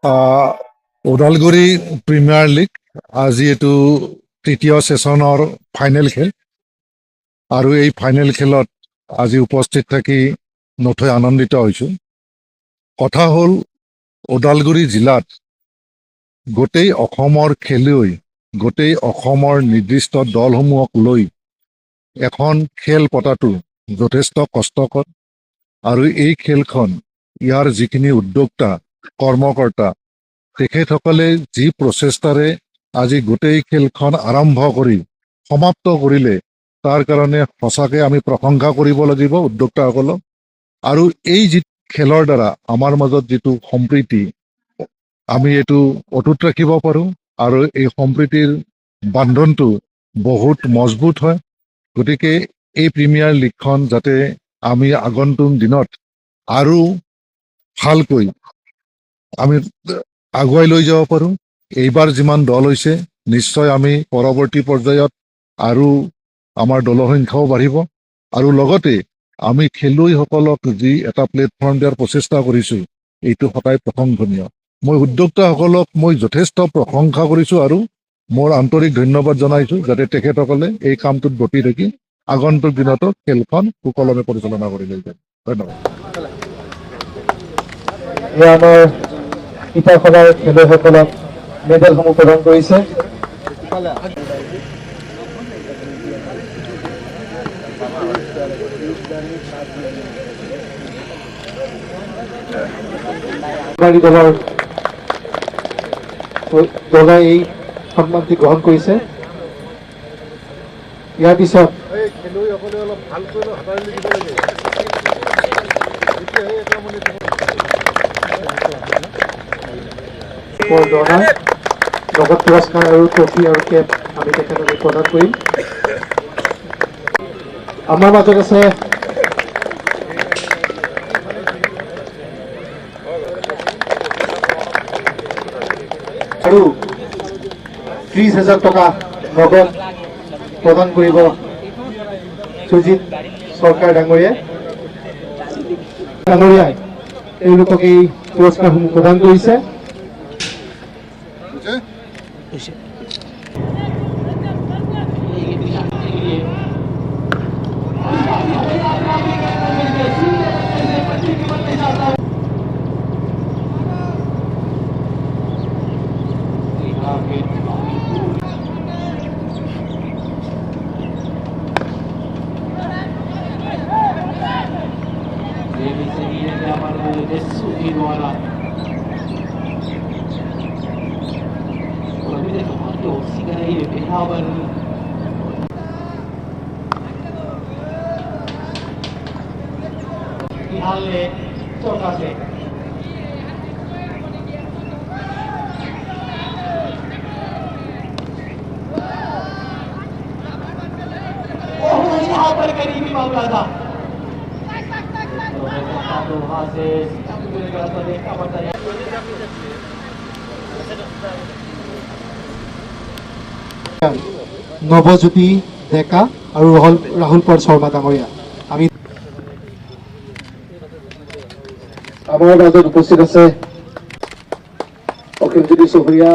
Udalguri premier league আজি এইটো তৃতীয় ছেছনৰ ফাইনেল খেল আৰু এই ফাইনেল খেলত আজি উপস্থিত থাকি নথৈ আনন্দিত হৈছোঁ। কথা হ'ল ওদালগুৰি জিলাত গোটেই অসমৰ খেলুৱৈ গোটেই অসমৰ নিৰ্দিষ্ট দলসমূহক লৈ এখন খেল পতাটো যথেষ্ট কষ্টকৰ আৰু এই খেলখন ইয়াৰ যিখিনি উদ্যোক্তা কৰ্মকৰ্তা তেখেতসকলে যি প্ৰচেষ্টাৰে আজি গোটেই খেলখন আৰম্ভ কৰি সমাপ্ত কৰিলে তাৰ কাৰণে সঁচাকৈ আমি প্ৰশংসা কৰিব লাগিব উদ্যোক্তাসকলক। আৰু এই যি খেলৰ দ্বাৰা আমাৰ মাজত যিটো সম্প্ৰীতি আমি এইটো অটুট ৰাখিব পাৰোঁ আৰু এই সম্প্ৰীতিৰ বান্ধনটো বহুত মজবুত হয়। গতিকে এই প্ৰিমিয়াৰ লীগখন যাতে আমি আগন্তুক দিনত আৰু ভালকৈ আমি আগুৱাই লৈ যাব পাৰোঁ। এইবাৰ যিমান দল হৈছে নিশ্চয় আমি পৰৱৰ্তী পৰ্যায়ত আৰু আমাৰ দলৰ সংখ্যাও বাঢ়িব আৰু লগতে আমি খেলুৱৈসকলক যি এটা প্লেটফৰ্ম দিয়াৰ প্ৰচেষ্টা কৰিছোঁ এইটো সদায় প্ৰশংসনীয়। মই উদ্যোক্তাসকলক মই যথেষ্ট প্ৰশংসা কৰিছোঁ আৰু মোৰ আন্তৰিক ধন্যবাদ জনাইছোঁ যাতে তেখেতসকলে এই কামটোত গতি থাকি আগন্তুক দিনতো খেলখন সুকলমে পৰিচালনা কৰি লৈ যায়। ধন্যবাদ। আমাৰ পিতাখনৰ খেলুৱৈসকলক মেডেলসমূহ প্ৰদান কৰিছে। দলে এই সন্মানটি গ্ৰহণ কৰিছে। ইয়াৰ পিছত খেলুৱৈসকলে অলপ ভালকৈ লগত পুৰস্কাৰ আৰু ট্ৰফি আৰু কেপ আমি তেখেতলৈ প্ৰদান কৰিম। আমাৰ মাজত আছে আৰু 30,000 টকা নগদ প্ৰদান কৰিব সুজিত চৰকাৰ ডাঙৰীয়াই তেওঁলোকক এই পুৰস্কাৰসমূহ প্ৰদান কৰিছে। নৱজ্যোতি ডেকা আৰু ৰাহুল পৰ শৰ্মা ডাঙৰীয়া আমি আমাৰ মাজত উপস্থিত আছে অখিলজ্যোতি চহৰীয়া